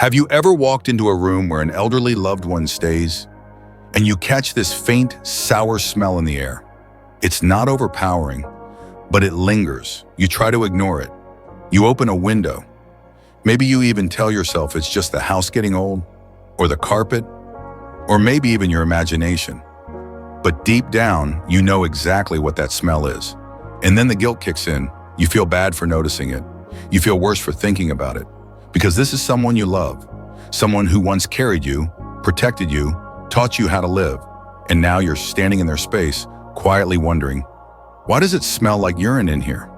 Have you ever walked into a room where an elderly loved one stays, and you catch this faint, sour smell in the air? It's not overpowering, but it lingers. You try to ignore it. You open a window. Maybe you even tell yourself it's just the house getting old, or the carpet, or maybe even your imagination. But deep down, you know exactly what that smell is. And then the guilt kicks in. You feel bad for noticing it. You feel worse for thinking about it. Because this is someone you love. Someone who once carried you, protected you, taught you how to live. And now you're standing in their space, quietly wondering, why does it smell like urine in here?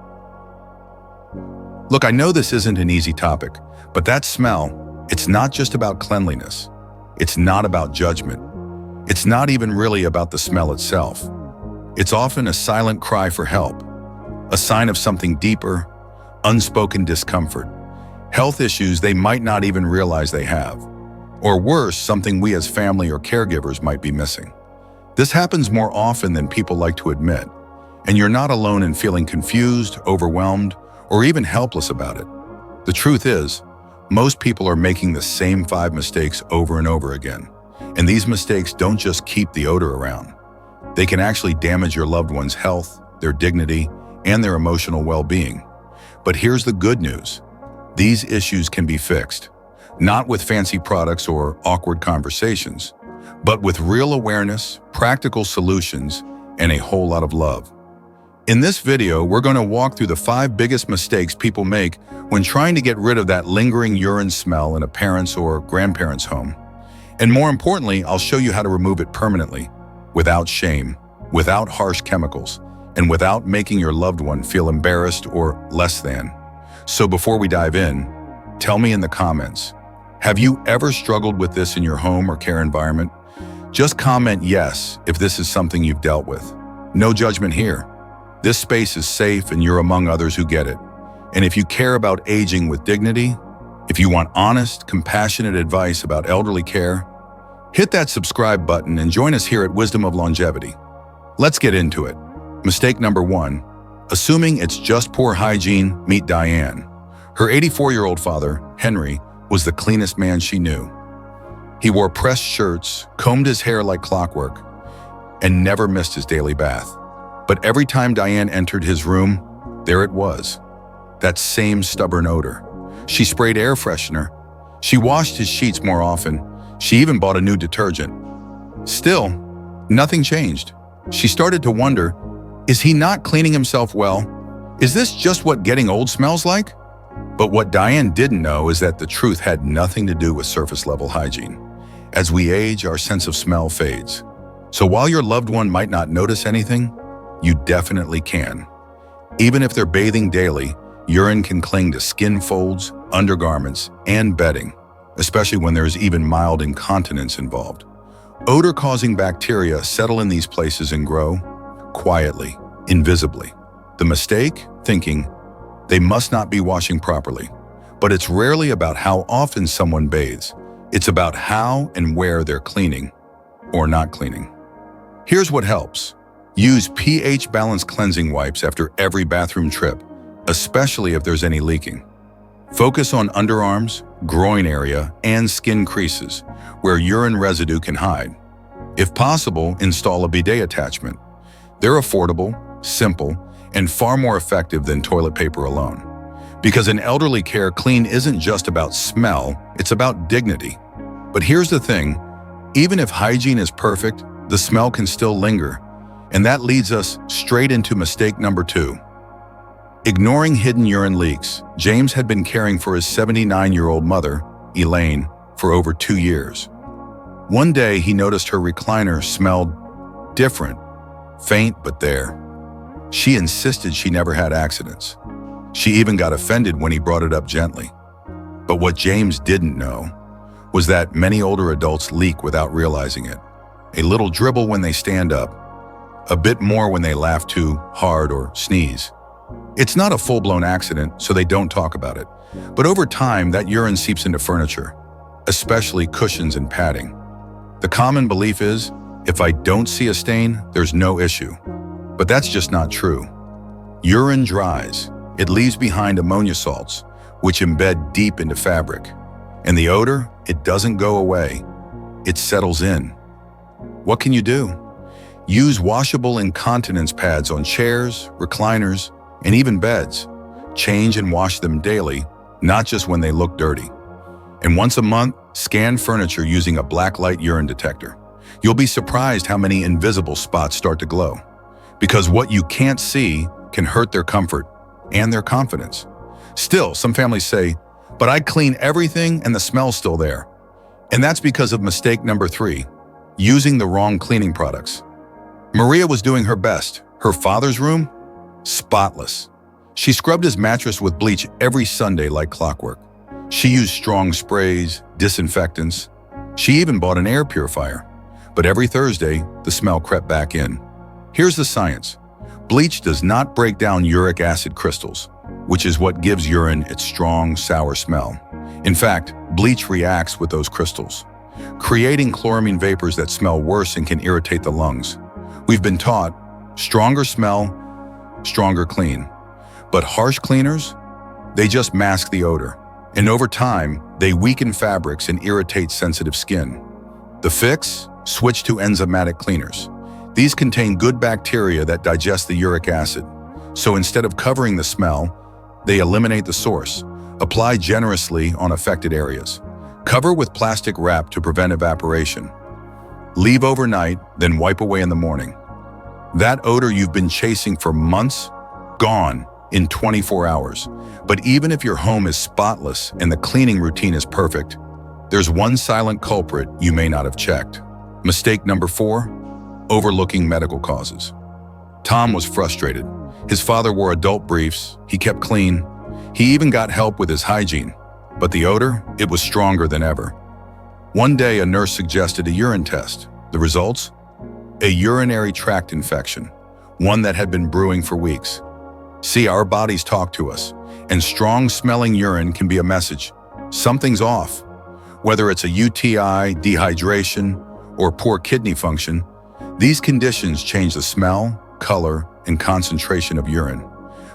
Look, I know this isn't an easy topic, but that smell, it's not just about cleanliness. It's not about judgment. It's not even really about the smell itself. It's often a silent cry for help, a sign of something deeper, unspoken discomfort, health issues they might not even realize they have, or worse, something we as family or caregivers might be missing. This happens more often than people like to admit, and you're not alone in feeling confused, overwhelmed, or even helpless about it. The truth is, most people are making the same 5 mistakes over and over again. And these mistakes don't just keep the odor around. They can actually damage your loved one's health, their dignity, and their emotional well-being. But here's the good news. These issues can be fixed, not with fancy products or awkward conversations, but with real awareness, practical solutions, and a whole lot of love. In this video, we're going to walk through the 5 biggest mistakes people make when trying to get rid of that lingering urine smell in a parent's or grandparent's home. And more importantly, I'll show you how to remove it permanently, without shame, without harsh chemicals, and without making your loved one feel embarrassed or less than. So before we dive in, tell me in the comments, have you ever struggled with this in your home or care environment? Just comment yes if this is something you've dealt with. No judgment here. This space is safe and you're among others who get it. And if you care about aging with dignity, if you want honest, compassionate advice about elderly care, hit that subscribe button and join us here at Wisdom of Longevity. Let's get into it. Mistake number 1, assuming it's just poor hygiene, meet Diane. Her 84-year-old father, Henry, was the cleanest man she knew. He wore pressed shirts, combed his hair like clockwork, and never missed his daily bath. But every time Diane entered his room, there it was, that same stubborn odor. She sprayed air freshener. She washed his sheets more often. She even bought a new detergent. Still, nothing changed. She started to wonder, is he not cleaning himself well? Is this just what getting old smells like? But what Diane didn't know is that the truth had nothing to do with surface-level hygiene. As we age, our sense of smell fades. So while your loved one might not notice anything, you definitely can. Even if they're bathing daily, urine can cling to skin folds, undergarments, and bedding, especially when there's even mild incontinence involved. Odor-causing bacteria settle in these places and grow, quietly, invisibly. The mistake? Thinking, they must not be washing properly. But it's rarely about how often someone bathes. It's about how and where they're cleaning or not cleaning. Here's what helps. Use pH-balanced cleansing wipes after every bathroom trip, especially if there's any leaking. Focus on underarms, groin area, and skin creases, where urine residue can hide. If possible, install a bidet attachment. They're affordable, simple, and far more effective than toilet paper alone. Because in elderly care, clean isn't just about smell, it's about dignity. But here's the thing, even if hygiene is perfect, the smell can still linger. And that leads us straight into mistake number 2. Ignoring hidden urine leaks. James had been caring for his 79-year-old mother, Elaine, for over 2 years. One day, he noticed her recliner smelled different, faint but there. She insisted she never had accidents. She even got offended when he brought it up gently. But what James didn't know was that many older adults leak without realizing it. A little dribble when they stand up, a bit more when they laugh too hard or sneeze. It's not a full-blown accident, so they don't talk about it. But over time, that urine seeps into furniture, especially cushions and padding. The common belief is, if I don't see a stain, there's no issue. But that's just not true. Urine dries. It leaves behind ammonia salts, which embed deep into fabric. And the odor, it doesn't go away. It settles in. What can you do? Use washable incontinence pads on chairs, recliners, and even beds. Change and wash them daily, not just when they look dirty. And once a month, scan furniture using a black light urine detector. You'll be surprised how many invisible spots start to glow. Because what you can't see can hurt their comfort and their confidence. Still, some families say, "But I clean everything and the smell's still there." And that's because of mistake number 3, using the wrong cleaning products. Maria was doing her best. Her father's room? Spotless. She scrubbed his mattress with bleach every Sunday like clockwork. She used strong sprays, disinfectants. She even bought an air purifier. But every Thursday, the smell crept back in. Here's the science. Bleach does not break down uric acid crystals, which is what gives urine its strong, sour smell. In fact, bleach reacts with those crystals, creating chloramine vapors that smell worse and can irritate the lungs. We've been taught, stronger smell, stronger clean. But harsh cleaners, they just mask the odor. And over time, they weaken fabrics and irritate sensitive skin. The fix? Switch to enzymatic cleaners. These contain good bacteria that digest the uric acid. So instead of covering the smell, they eliminate the source. Apply generously on affected areas. Cover with plastic wrap to prevent evaporation. Leave overnight, then wipe away in the morning. That odor you've been chasing for months, gone in 24 hours. But even if your home is spotless and the cleaning routine is perfect, there's one silent culprit you may not have checked. Mistake number 4, overlooking medical causes. Tom was frustrated. His father wore adult briefs, he kept clean, he even got help with his hygiene. But the odor, it was stronger than ever. One day, a nurse suggested a urine test. The results? A urinary tract infection, one that had been brewing for weeks. See, our bodies talk to us, and strong-smelling urine can be a message. Something's off. Whether it's a UTI, dehydration, or poor kidney function, these conditions change the smell, color, and concentration of urine.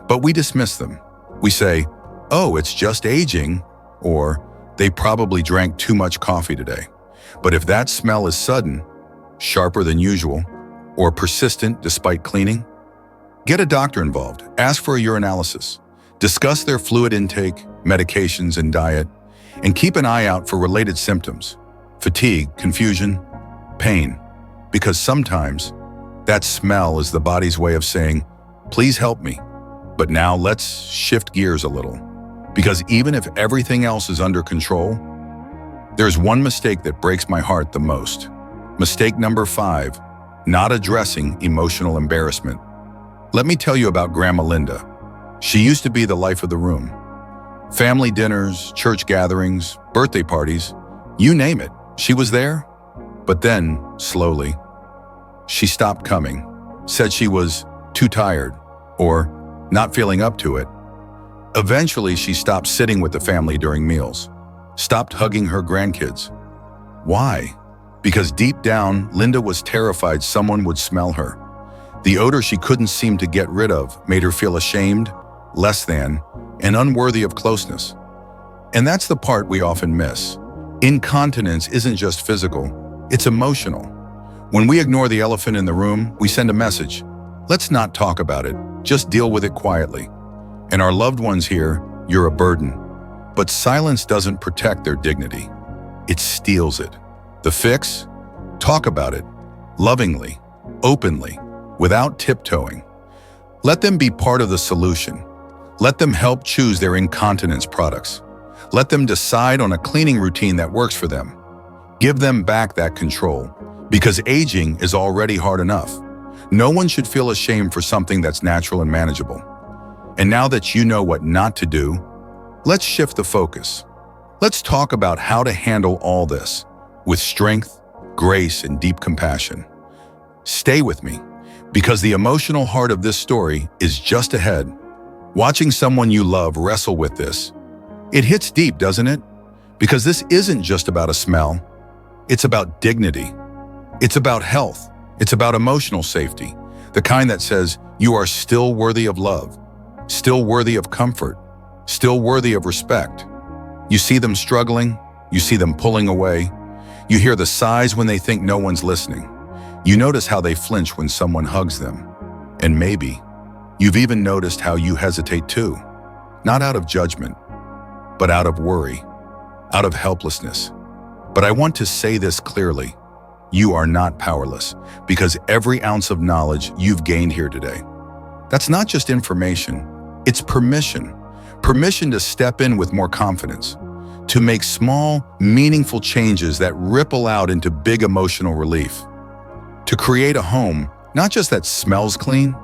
But we dismiss them. We say, "Oh, it's just aging," or "They probably drank too much coffee today." But if that smell is sudden, sharper than usual, or persistent despite cleaning, get a doctor involved. Ask for a urinalysis. Discuss their fluid intake, medications, and diet, and keep an eye out for related symptoms: fatigue, confusion, pain. Because sometimes that smell is the body's way of saying, "Please help me." But now let's shift gears a little. Because even if everything else is under control, there's one mistake that breaks my heart the most. Mistake number 5, not addressing emotional embarrassment. Let me tell you about Grandma Linda. She used to be the life of the room. Family dinners, church gatherings, birthday parties, you name it, she was there. But then, slowly, she stopped coming, said she was too tired, or not feeling up to it. Eventually, she stopped sitting with the family during meals, stopped hugging her grandkids. Why? Because deep down, Linda was terrified someone would smell her. The odor she couldn't seem to get rid of made her feel ashamed, less than, and unworthy of closeness. And that's the part we often miss. Incontinence isn't just physical, it's emotional. When we ignore the elephant in the room, we send a message. Let's not talk about it, just deal with it quietly. And our loved ones hear, "You're a burden." But silence doesn't protect their dignity. It steals it. The fix? Talk about it, lovingly, openly, without tiptoeing. Let them be part of the solution. Let them help choose their incontinence products. Let them decide on a cleaning routine that works for them. Give them back that control, because aging is already hard enough. No one should feel ashamed for something that's natural and manageable. And now that you know what not to do, let's shift the focus. Let's talk about how to handle all this with strength, grace, and deep compassion. Stay with me, because the emotional heart of this story is just ahead. Watching someone you love wrestle with this, it hits deep, doesn't it? Because this isn't just about a smell. It's about dignity. It's about health. It's about emotional safety, the kind that says you are still worthy of love, still worthy of comfort, still worthy of respect. You see them struggling, You see them pulling away. You hear the sighs when they think no one's listening. You notice how they flinch when someone hugs them. And maybe you've even noticed how you hesitate too. Not out of judgment, but out of worry, out of helplessness. But I want to say this clearly. You are not powerless, because every ounce of knowledge you've gained here today, that's not just information, it's permission. Permission to step in with more confidence, to make small, meaningful changes that ripple out into big emotional relief, to create a home, not just that smells clean,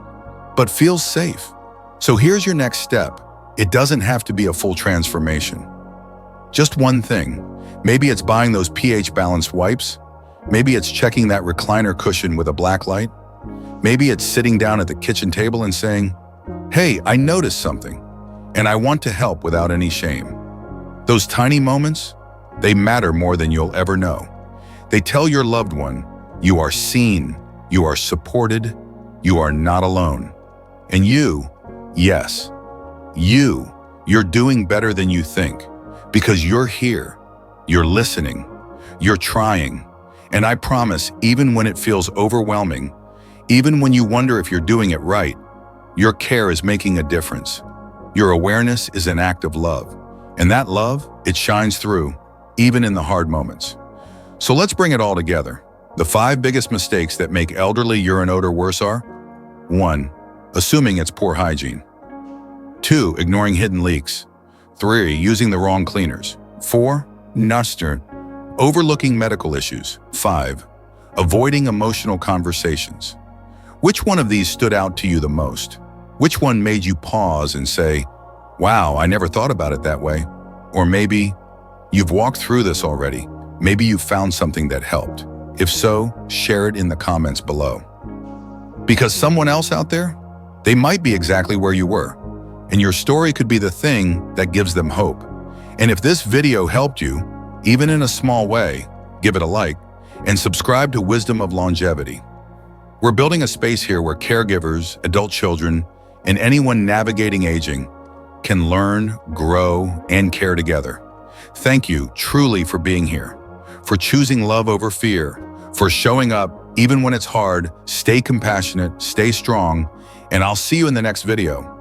but feels safe. So here's your next step. It doesn't have to be a full transformation. Just one thing. Maybe it's buying those pH-balanced wipes. Maybe it's checking that recliner cushion with a black light. Maybe it's sitting down at the kitchen table and saying, "Hey, I noticed something, and I want to help without any shame." Those tiny moments, they matter more than you'll ever know. They tell your loved one, you are seen, you are supported, you are not alone. And you, yes, you're doing better than you think, because you're here, you're listening, you're trying. And I promise, even when it feels overwhelming, even when you wonder if you're doing it right, your care is making a difference. Your awareness is an act of love. And that love, it shines through, even in the hard moments. So let's bring it all together. The 5 biggest mistakes that make elderly urine odor worse are: 1. Assuming it's poor hygiene. 2. Ignoring hidden leaks. 3. Using the wrong cleaners. 4. Nustern. Overlooking medical issues. 5. Avoiding emotional conversations. Which one of these stood out to you the most? Which one made you pause and say, "Wow, I never thought about it that way"? Or maybe you've walked through this already. Maybe you found something that helped. If so, share it in the comments below. Because someone else out there, they might be exactly where you were, and your story could be the thing that gives them hope. And if this video helped you, even in a small way, give it a like and subscribe to Wisdom of Longevity. We're building a space here where caregivers, adult children, and anyone navigating aging can learn, grow, and care together. Thank you truly for being here, for choosing love over fear, for showing up even when it's hard. Stay compassionate, stay strong, and I'll see you in the next video.